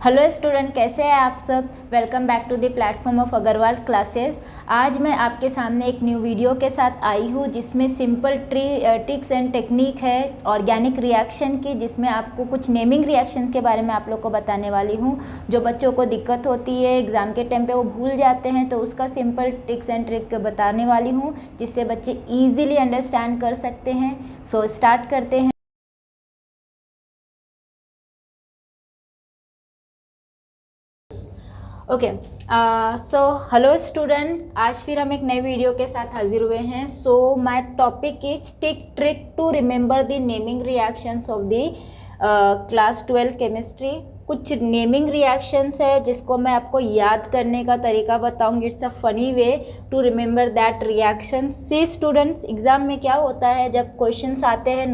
Hello student, कैसे हैं आप सब। Welcome back to the platform of Agarwal classes. आज मैं आपके सामने एक न्यू वीडियो के साथ आई हूँ जिसमें सिंपल ट्रिक्स एंड टेक्निक है ऑर्गेनिक रिएक्शन की, जिसमें आपको कुछ नेमिंग रिएक्शंस के बारे में आप लोग को बताने वाली हूँ। जो बच्चों को दिक्कत होती है एग्ज़ाम के टाइम पे वो भूल जाते हैं, तो उसका सिंपल ट्रिक्स एंड ट्रिक बताने वाली हूँ जिससे बच्चे ईजिली अंडरस्टैंड कर सकते हैं। सो स्टार्ट करते हैं। ओके, सो हेलो स्टूडेंट, आज फिर हम एक नए वीडियो के साथ हाजिर हुए हैं। So my topic is trick to remember the naming reactions of the class 12 chemistry. कुछ नेमिंग रिएक्शंस है जिसको मैं आपको याद करने का तरीका बताऊंगी। It's a funny way to remember that reaction. See students, exam में क्या होता है जब क्वेश्चंस आते हैं,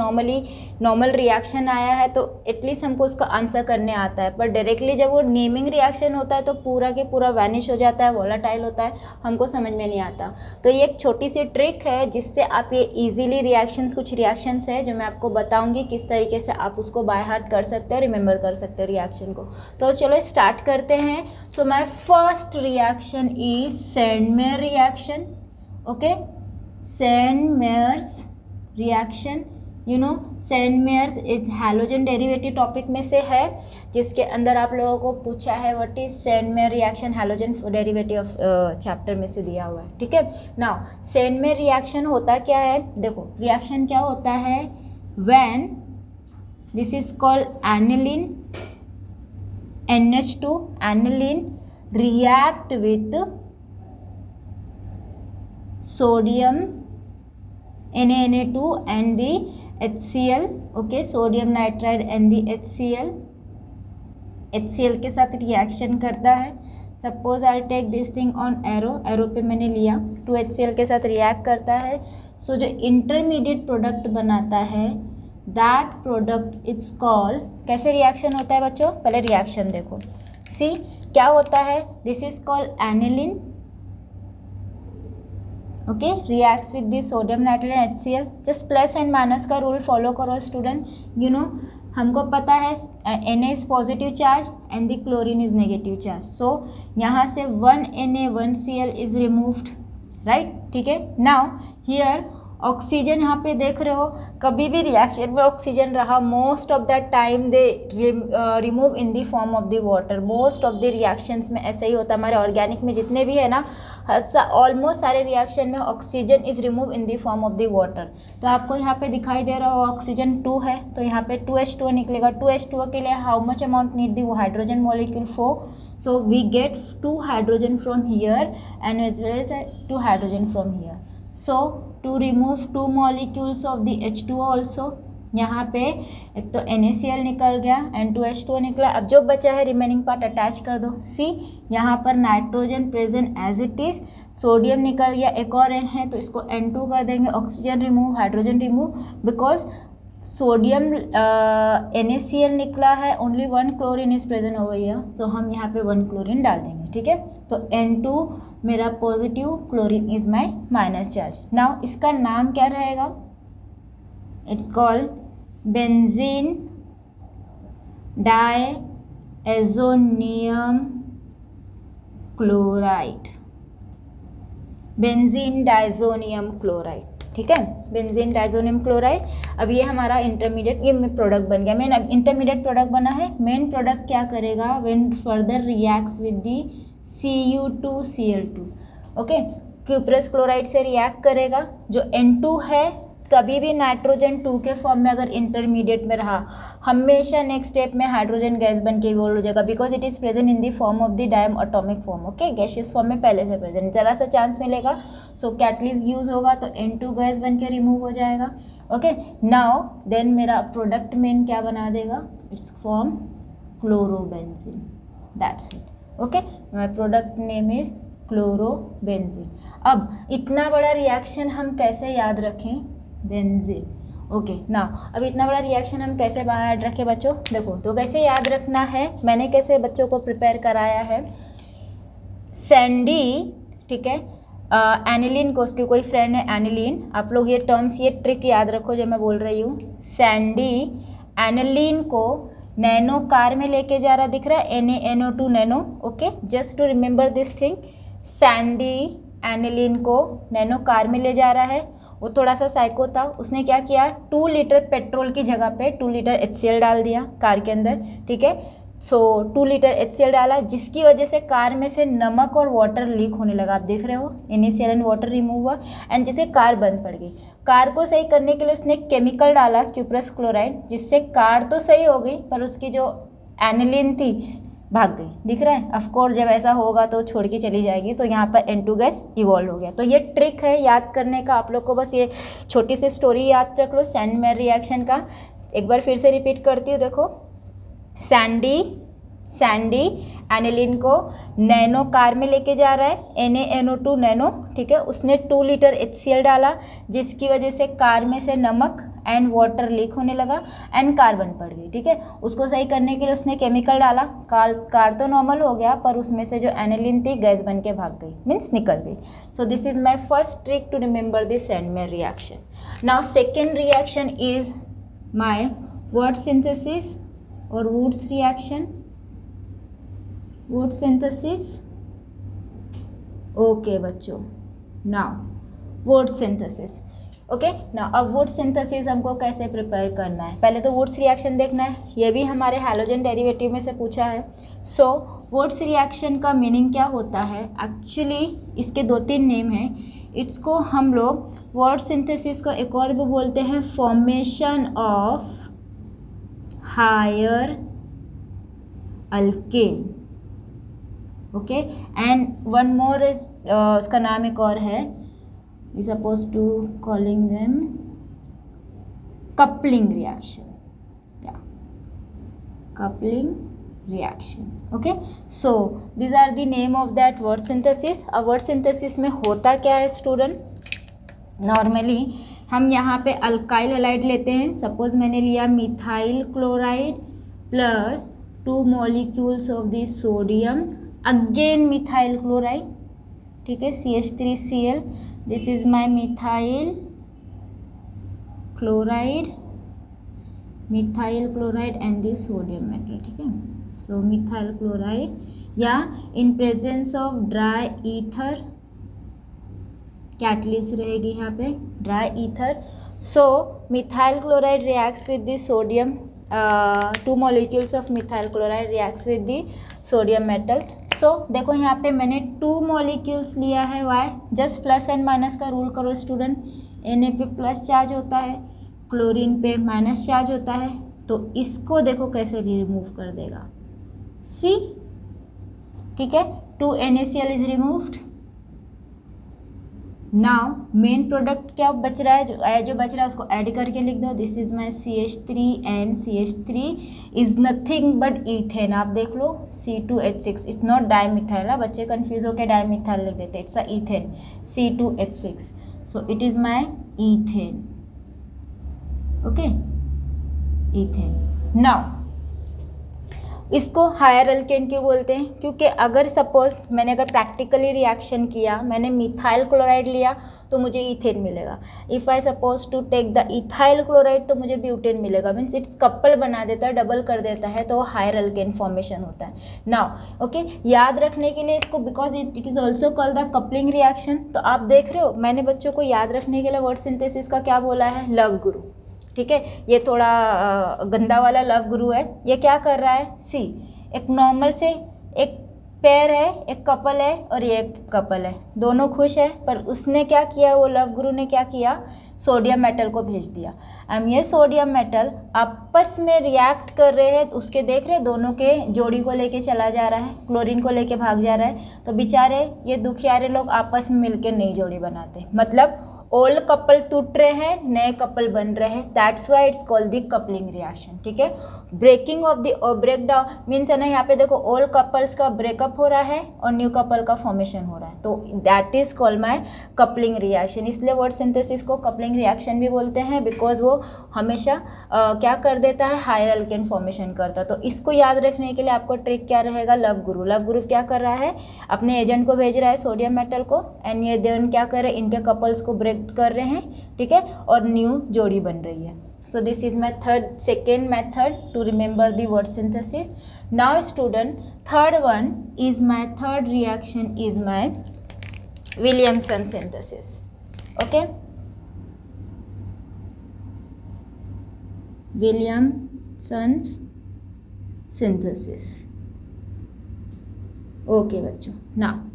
नॉर्मल रिएक्शन आया है तो एटलीस्ट हमको उसका आंसर करने आता है, पर डायरेक्टली जब वो नेमिंग रिएक्शन होता है तो पूरा के पूरा वैनिश हो जाता है, वोलाटाइल होता है, हमको समझ में नहीं आता। तो ये एक छोटी सी ट्रिक है जिससे आप ये ईजिली कुछ रिएक्शंस है जो मैं आपको बताऊँगी किस तरीके से आप उसको बाय हार्ट कर सकते हो, रिमेंबर कर सकते हो रिएक्शन को। तो चलो स्टार्ट करते हैं। So my first reaction is Sandmeyer reaction. Okay, Sandmeyer's reaction, you know Sandmeyer's is halogen derivative topic में से है, जिसके अंदर आप लोगों को पूछा है what is Sandmeyer reaction, halogen derivative of chapter में से दिया हुआ है। ठीक है, नाउ सेंडमेयर रिएक्शन होता क्या है, देखो रिएक्शन क्या होता है, when this is called aniline NH2 aniline react with sodium Na2 and the HCl. okay, sodium nitride and the HCl के साथ रिएक्शन करता है। Suppose I take this thing on arrow पे मैंने लिया, 2HCl के साथ रिएक्ट करता है। सो जो इंटरमीडिएट प्रोडक्ट बनाता है दैट प्रोडक्ट इट्स कॉल्ड, कैसे रिएक्शन होता है बच्चों, पहले रिएक्शन देखो। सी क्या होता है, this is called aniline. Okay, reacts with the sodium nitrate and HCl। Just plus and minus का रूल फॉलो करो स्टूडेंट। यू नो हमको पता है Na is positive charge and the chlorine is negative charge. So यहाँ से 1 Na 1 Cl is removed, right. ठीक है, now here oxygen यहाँ पे देख रहे हो, कभी भी रिएक्शन में ऑक्सीजन रहा, most of the time they remove in the form of the water. Most of the reactions में ऐसा ही होता है, हमारे ऑर्गेनिक में जितने भी है ना, ऑलमोस्ट सारे रिएक्शन में oxygen is remove in the form of the water. तो आपको यहाँ पे दिखाई दे रहा हो ऑक्सीजन 2 है, तो यहाँ पे 2H2O निकलेगा। 2H2O के लिए how much amount need the hydrogen molecule 4, so we get 2 hydrogen from here and as well as 2 hydrogen from here. So to remove 2 molecules of the H2O also, यहाँ पे एक तो NaCl निकल गया and 2H2O निकला। अब जो बचा है रिमेनिंग पार्ट अटैच कर दो। सी यहाँ पर nitrogen present as it is, sodium निकल गया, एक और N है तो इसको N2 कर देंगे, oxygen remove, hydrogen remove, because sodium NaCl निकला है, only 1 chlorine is present over here, so हम यहाँ पे 1 क्लोरीन डाल देंगे। ठीक है, तो N2 मेरा positive, chlorine is my minus charge. Now इसका नाम क्या रहेगा, it's called benzene diazonium chloride. Benzene diazonium chloride, ठीक है, बेंजीन डायज़ोनियम क्लोराइड। अब ये हमारा इंटरमीडिएट, ये प्रोडक्ट बन गया, मेन इंटरमीडिएट प्रोडक्ट बना है। मेन प्रोडक्ट क्या करेगा, when further reacts with the Cu2Cl2, okay, cuprous chloride से रिएक्ट करेगा। जो N2 है कभी भी नाइट्रोजन 2 के फॉर्म में अगर इंटरमीडिएट में रहा, हमेशा नेक्स्ट स्टेप में हाइड्रोजन गैस बन के इवॉल्व हो जाएगा, because it is present in the form of the diatomic form. Okay, gaseous form में पहले से प्रेजेंट, ज़रा सा चांस मिलेगा, सो कैटलिस्ट यूज होगा तो N2 गैस बन के रिमूव हो जाएगा। ओके, नाउ देन मेरा प्रोडक्ट मेन क्या बना देगा, it's form chlorobenzene, that's it. Okay, my product name is chlorobenzene. अब इतना बड़ा रिएक्शन हम कैसे याद रखें, बेंजीन। ओके, नाउ अब इतना बड़ा रिएक्शन हम कैसे बाहर रखें बच्चों, देखो तो कैसे याद रखना है, मैंने कैसे बच्चों को प्रिपेयर कराया है। सैंडी, ठीक है, एनिलीन को, उसकी कोई फ्रेंड है एनिलीन, आप लोग ये टर्म्स, ये ट्रिक याद रखो जो मैं बोल रही हूँ। सैंडी एनिलीन को नैनो कार में लेके जा रहा, दिख रहा है, NaNO2 nano, okay, just to remember this thing. Sandy aniline को नैनो कार में ले जा रहा है, वो थोड़ा सा साइको था, उसने क्या किया, 2 लीटर पेट्रोल की जगह पे 2 लीटर HCl डाल दिया कार के अंदर, ठीक है। सो 2 लीटर HCl डाला, जिसकी वजह से कार में से नमक और वाटर लीक होने लगा, आप देख रहे हो, NaCl एंड वाटर रिमूव हुआ एंड जिससे कार बंद पड़ गई। कार को सही करने के लिए उसने केमिकल डाला क्यूप्रस क्लोराइड, जिससे कार तो सही हो गई पर उसकी जो एनिलीन थी भाग गई, दिख रहा है। ऑफकोर्स जब ऐसा होगा तो छोड़ के चली जाएगी, तो यहाँ पर N2 गैस इवॉल्व हो गया। तो ये ट्रिक है याद करने का, आप लोग को बस ये छोटी सी स्टोरी याद रख लो सैंड मेयर रिएक्शन का। एक बार फिर से रिपीट करती हूँ, देखो, सैंडी एनिलीन को नैनो कार में लेके जा रहा है, NaNO2 नैनो, ठीक है, उसने 2 लीटर HCl डाला, जिसकी वजह से कार में से नमक एंड वाटर लीक होने लगा एंड कार बंद पड़ गई, ठीक है। उसको सही करने के लिए उसने केमिकल डाला, कार तो नॉर्मल हो गया पर उसमें से जो एनिलीन थी गैस बन के भाग गई, मीन्स निकल गई। So this is my first trick to remember this Sandmeyer reaction. Now second reaction is my Wurtz synthesis और वुड्स रिएक्शन। वुड सिंथेसिस, ओके बच्चों, नाउ वुड सिंथेसिस, ओके। नाउ अब वुड सिंथेसिस हमको कैसे प्रिपेयर करना है, पहले तो वुड्स रिएक्शन देखना है, ये भी हमारे हैलोजन डेरिवेटिव में से पूछा है। सो वुड्स रिएक्शन का मीनिंग क्या होता है, एक्चुअली इसके 2-3 नेम हैं। इसको हम लोग वर्ड सिंथेसिस को एक और भी बोलते हैं formation of higher alkane, okay, and one more is, उसका नाम एक और है, we suppose to calling them coupling reaction, या coupling reaction, okay. So these are the name of that Wurtz synthesis. अब वर्ड सिंथेसिस में होता क्या है स्टूडेंट, नॉर्मली हम यहाँ पे अल्काइल हैलाइड लेते हैं, सपोज मैंने लिया methyl chloride plus 2 molecules of the sodium, again methyl chloride, ठीक है, CH3Cl, this is my methyl chloride and the sodium metal, ठीक है। सो मिथाइल क्लोराइड, या in presence of dry ether, catalyst रहेगी यहाँ पे dry ether. So methyl chloride reacts with the sodium, 2 molecules of methyl chloride reacts with the sodium metal। So देखो यहाँ पे मैंने 2 molecules लिया है, why, just plus and minus का रूल करो स्टूडेंट। Na पे प्लस चार्ज होता है, क्लोरीन पे माइनस चार्ज होता है, तो इसको देखो कैसे रिमूव कर देगा, सी, ठीक है, 2 NaCl is removed. Now main product क्या बच रहा है, जो बच रहा है उसको ऐड करके लिख दो, this is my CH3 and CH3 is nothing but ethane, आप देख लो C2H6, इट्स नॉट डाईमिथाइल, बच्चे कंफ्यूज होकर डाईमिथाइल लिख देते, it's a ethane C2H6, so it is my ethane, okay, ethane. Now इसको हायर अल्केन क्यों बोलते हैं, क्योंकि अगर सपोज मैंने अगर प्रैक्टिकली रिएक्शन किया, मैंने मिथाइल क्लोराइड लिया तो मुझे ईथेन मिलेगा, if I suppose to take the ethyl chloride तो मुझे ब्यूटेन मिलेगा, मीन्स इट्स कपल बना देता है, डबल कर देता है, तो हायर अल्केन फॉर्मेशन होता है। नाउ ओके, याद रखने के लिए इसको, because it is also called the coupling reaction, तो आप देख रहे हो मैंने बच्चों को याद रखने के लिए वर्ड सिंथेसिस का क्या बोला है, लव गुरु, ठीक है। ये थोड़ा गंदा वाला लव गुरु है, ये क्या कर रहा है, सी, एक नॉर्मल से एक पेयर है, एक कपल है और ये एक कपल है, दोनों खुश है, पर उसने क्या किया, वो लव गुरु ने क्या किया, सोडियम मेटल को भेज दिया। अब ये सोडियम मेटल आपस में रिएक्ट कर रहे हैं, उसके देख रहे दोनों के जोड़ी को लेके चला जा रहा है, क्लोरीन को लेके भाग जा रहा है, तो बेचारे ये दुखियारे लोग आपस में मिलकर नई जोड़ी बनाते, मतलब ओल्ड कपल टूट रहे हैं, नए कपल बन रहे हैं, that's why it's called the coupling reaction, ठीक है। Breaking of the break down means है ना, यहाँ पे देखो ओल्ड कपल्स का ब्रेकअप हो रहा है और न्यू कपल का फॉर्मेशन हो रहा है, तो that is called my coupling reaction. इसलिए वर्ड सिंथेसिस को कपलिंग रिएक्शन भी बोलते हैं, बिकॉज वो हमेशा क्या कर देता है, हायर अल्केन फॉर्मेशन करता है। तो इसको याद रखने के लिए आपको ट्रिक क्या रहेगा, लव गुरु। लव गुरु क्या कर रहा है, अपने एजेंट को भेज रहा है सोडियम मेटल को, एंड ये देन क्या कर रहे हैं, इनके कपल्स को ब्रेक कर रहे हैं, ठीक है, और न्यू जोड़ी बन रही है। So this is my second method to remember the word synthesis. Now student, third reaction is my Williamson synthesis. Okay, Williamson's synthesis. Okay बच्चों, ना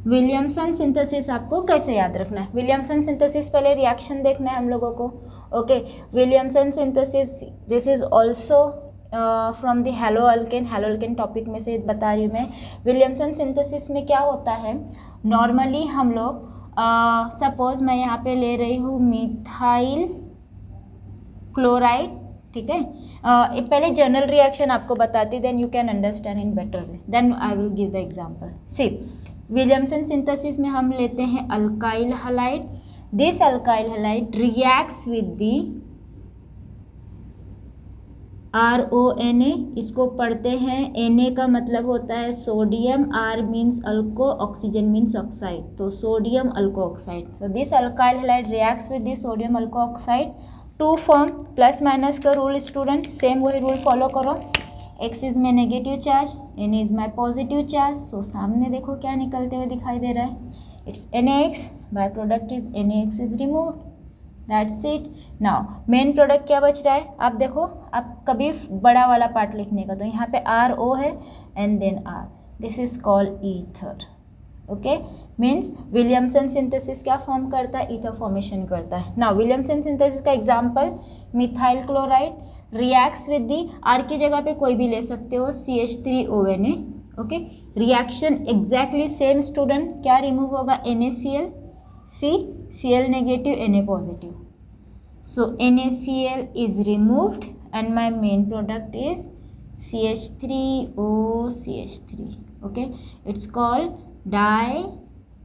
विलियमसन सिंथेसिस आपको कैसे याद रखना है? विलियमसन सिंथेसिस पहले रिएक्शन देखना है हम लोगों को. Okay, Williamson synthesis this is also from the hello alkane topic में से बता रही हूँ मैं. विलियमसन सिंथेसिस में क्या होता है, नॉर्मली हम लोग सपोज मैं यहाँ पे ले रही हूँ मिथाइल क्लोराइड, ठीक है. पहले जनरल रिएक्शन आपको बताती, then you can understand in better way, then I will give the example. See, Williamson synthesis में हम लेते हैं alkyl halide. This alkyl halide reacts with the RONA. इसको पढ़ते हैं, Na का मतलब होता है sodium, R means alko, oxygen means oxide, तो sodium alkoxide. So this alkyl halide reacts with the sodium alkoxide to form plus minus का rule. Student same वही रूल फॉलो करो. X इज में negative charge, Na is my positive charge. So सामने देखो क्या निकलते हुए दिखाई दे रहा है, it's NaX. By product is NaX is removed. That's it. Now main product क्या बच रहा है, आप देखो, आप कभी बड़ा वाला पार्ट लिखने का, तो यहाँ पे RO है and then R. This is called ether. Okay, means Williamson synthesis क्या फॉर्म करता है, ईथर फॉर्मेशन करता है. नाउ विलियमसन सिंथेसिस का example, methyl chloride reacts with the, R की जगह पे कोई भी ले सकते हो, CH3ONA. Okay, reaction exactly same student, क्या रिमूव होगा, NaCl, Cl negative, Na positive. So NaCl is removed and my main product is CH3OCH3. Okay, it's called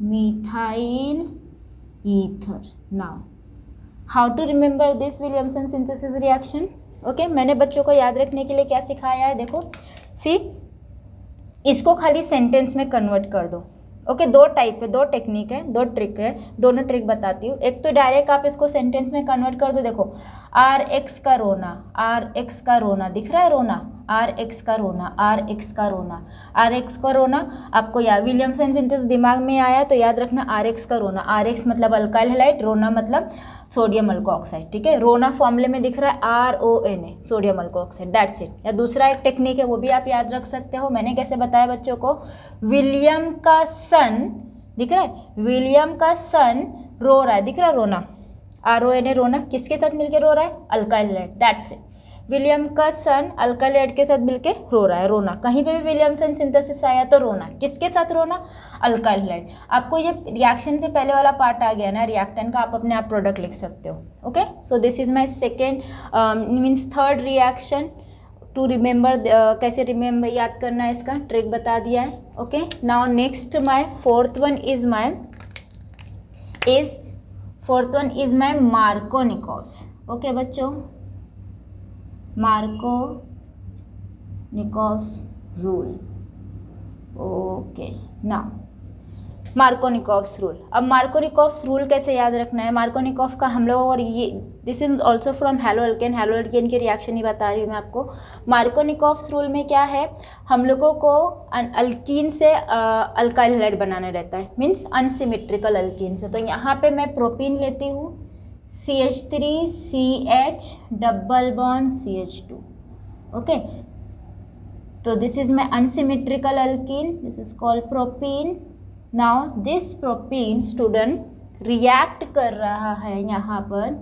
dimethyl ether. Now how to remember this Williamson synthesis reaction? Okay, मैंने बच्चों को याद रखने के लिए क्या सिखाया है, देखो. सी, इसको खाली सेंटेंस में कन्वर्ट कर दो. ओके, दो टाइप है, दो टेक्निक है, दो ट्रिक है, दोनों ट्रिक बताती हूँ. एक तो डायरेक्ट आप इसको सेंटेंस में कन्वर्ट कर दो. देखो, RX का रोना, RX का रोना दिख रहा है, रोना, RX का रोना, RX का रोना, RX का रोना. आपको या विलियमसन सिंथेसिस दिमाग में आया तो याद रखना RX का रोना. RX मतलब अल्काइल हैलाइड, रोना मतलब सोडियम अल्को ऑक्साइड. ठीक है, रोना फॉर्मूले में दिख रहा है RONA, sodium alkoxide. That's it. या दूसरा एक टेक्निक है, वो भी आप याद रख सकते हो. मैंने कैसे बताया बच्चों को, विलियम का सन दिख रहा है, विलियम का सन रो रहा है, दिख रहा है, रोना, RONA, रोना किसके साथ मिलकर रो रहा है, alkyl halide. That's it. William का सन अल्काइल हैलाइड के साथ मिलके रो रहा है, रोना. कहीं पे भी विलियमसन सिंथेसिस आया तो रोना, किसके साथ रोना, अल्काइल हैलाइड. आपको ये रिएक्शन से पहले वाला पार्ट आ गया ना, रिएक्टेंट का, आप अपने आप प्रोडक्ट लिख सकते हो. Okay, so this is my second means third reaction to remember. कैसे रिमेंबर याद करना है, इसका ट्रिक बता दिया है. Okay, now next my fourth one is my Markovnikov's. Okay बच्चों, Markovnikov's rule. Okay, now Markovnikov's rule. अब मार्कोनिकोव्स रूल कैसे याद रखना है, मार्कोनिकोव का हम लोग, और ये this is also from hello alkane की रिएक्शन ही बता रही हूँ मैं आपको. मार्कोनिकोव्स रूल में क्या है, हम लोगों को अल्कीन से अल्काइल हैलाइड बनाना रहता है, मीन्स अनसिमेट्रिकल अल्कीन से. तो यहाँ पे मैं प्रोपीन लेती हूँ, CH3CH double bond CH2. Okay, तो this is my unsymmetrical alkene, this is called propene. Now this propene student react कर रहा है यहाँ पर.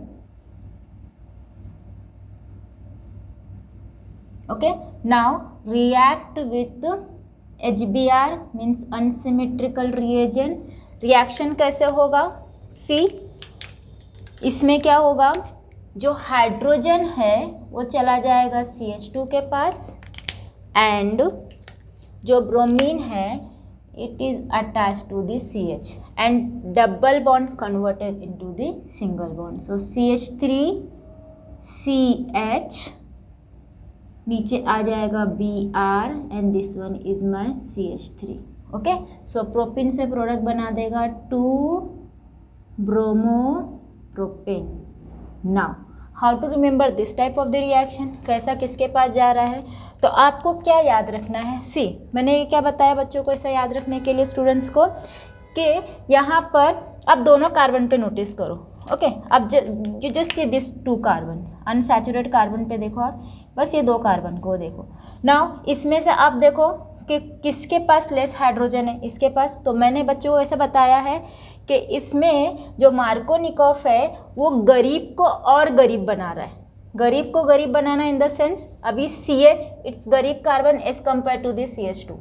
Okay, now react with HBr means unsymmetrical reagent. Reaction कैसे होगा, सी, इसमें क्या होगा, जो हाइड्रोजन है वो चला जाएगा CH2 के पास, एंड जो ब्रोमीन है it is attached to the CH and double bond converted into the single bond. So CH3CH नीचे आ जाएगा Br and this one is my CH3. Okay, so propene से प्रोडक्ट बना देगा 2 bromo propane. Now how to remember this type of the reaction, कैसा किसके पास जा रहा है। तो आपको क्या याद रखना है, सी मैंने ये क्या बताया बच्चों को ऐसा याद रखने के लिए स्टूडेंट्स को, कि यहाँ पर अब दोनों कार्बन पे नोटिस करो। ओके, अब you just see this 2 carbon, unsaturated carbon पे देखो आप, बस ये 2 कार्बन को देखो। नाउ इसमें से आप देखो कि किसके पास लेस हाइड्रोजन है, इसके पास। तो मैंने बच्चों को ऐसा बताया है कि इसमें जो मार्कोनिकॉफ है वो गरीब को और गरीब बना रहा है। गरीब को गरीब बनाना इन द सेंस, अभी CH इट्स गरीब carbon as compare to this CH2।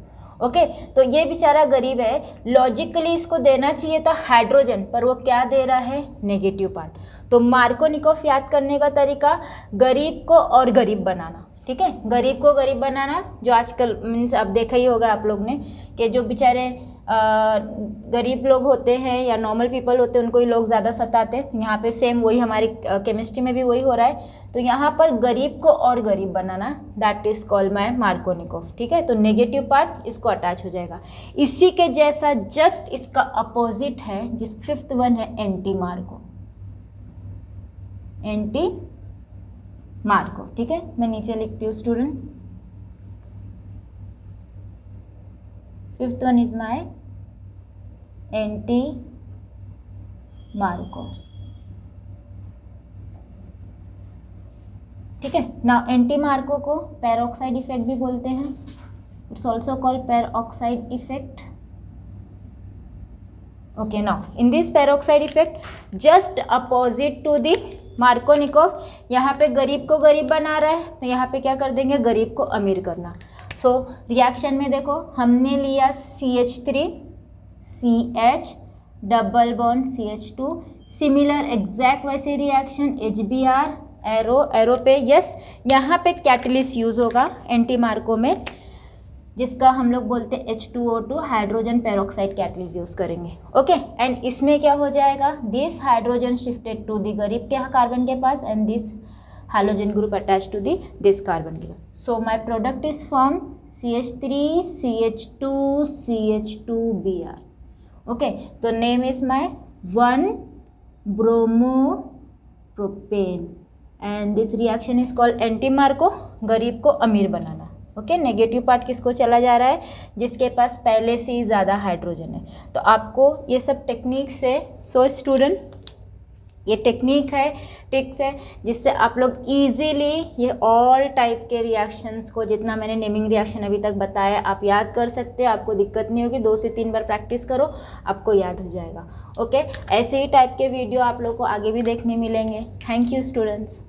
Okay, तो ये बेचारा गरीब है, लॉजिकली इसको देना चाहिए था हाइड्रोजन, पर वो क्या दे रहा है, नेगेटिव पार्ट। तो मार्कोनिकॉफ याद करने का तरीका, गरीब को और गरीब बनाना। ठीक है, गरीब को गरीब बनाना, जो आजकल मीन्स अब देखा ही होगा आप लोग ने कि जो बेचारे गरीब लोग होते हैं या नॉर्मल पीपल होते हैं उनको ही लोग ज़्यादा सताते हैं। यहाँ पे सेम वही हमारी केमिस्ट्री में भी वही हो रहा है। तो यहाँ पर गरीब को और गरीब बनाना, that is called my Markovnikov. ठीक है, तो नेगेटिव पार्ट इसको अटैच हो जाएगा। इसी के जैसा जस्ट इसका अपोजिट है, जिस 5th वन है एंटी मार्को, एंटी मार्को। ठीक है, मैं नीचे लिखती हूँ student, 5th one is my anti Marko. ठीक है, नाउ एंटी मार्को को पेरोक्साइड इफेक्ट भी बोलते हैं, it's also called peroxide effect. Okay, now in this peroxide effect just opposite to the Markovnikov, यहाँ पे गरीब को गरीब बना रहा है, तो यहाँ पे क्या कर देंगे, गरीब को अमीर करना। सो रिएक्शन में देखो हमने लिया CH3 CH double bond CH2, similar exact वैसे रिएक्शन HBr, एरो एरो पे यस, यहाँ पे कैटलिस्ट यूज़ होगा एंटी मार्को में, जिसका हम लोग बोलते हैं H2O2 hydrogen peroxide catalyst use करेंगे। ओके, एंड इसमें क्या हो जाएगा, this hydrogen shifted to the गरीब के कार्बन के पास and this halogen group attached to this carbon given. So my product is formed CH3 CH2 CH2Br. Okay, so name is my 1-bromopropane and this reaction is called anti-Marco, गरीब को अमीर बनाना। Okay, negative part किसको चला जा रहा है, जिसके पास पहले से ही ज़्यादा हाइड्रोजन है। तो आपको ये सब टेक्निक से, सो स्टूडेंट ये टेक्निक है, टिक्स है, जिससे आप लोग इजीली ये ऑल टाइप के रिएक्शंस को, जितना मैंने नेमिंग रिएक्शन अभी तक बताया, आप याद कर सकते हो। आपको दिक्कत नहीं होगी, 2 से 3 बार प्रैक्टिस करो, आपको याद हो जाएगा। ओके, ऐसे ही टाइप के वीडियो आप लोग को आगे भी देखने मिलेंगे। Thank you students.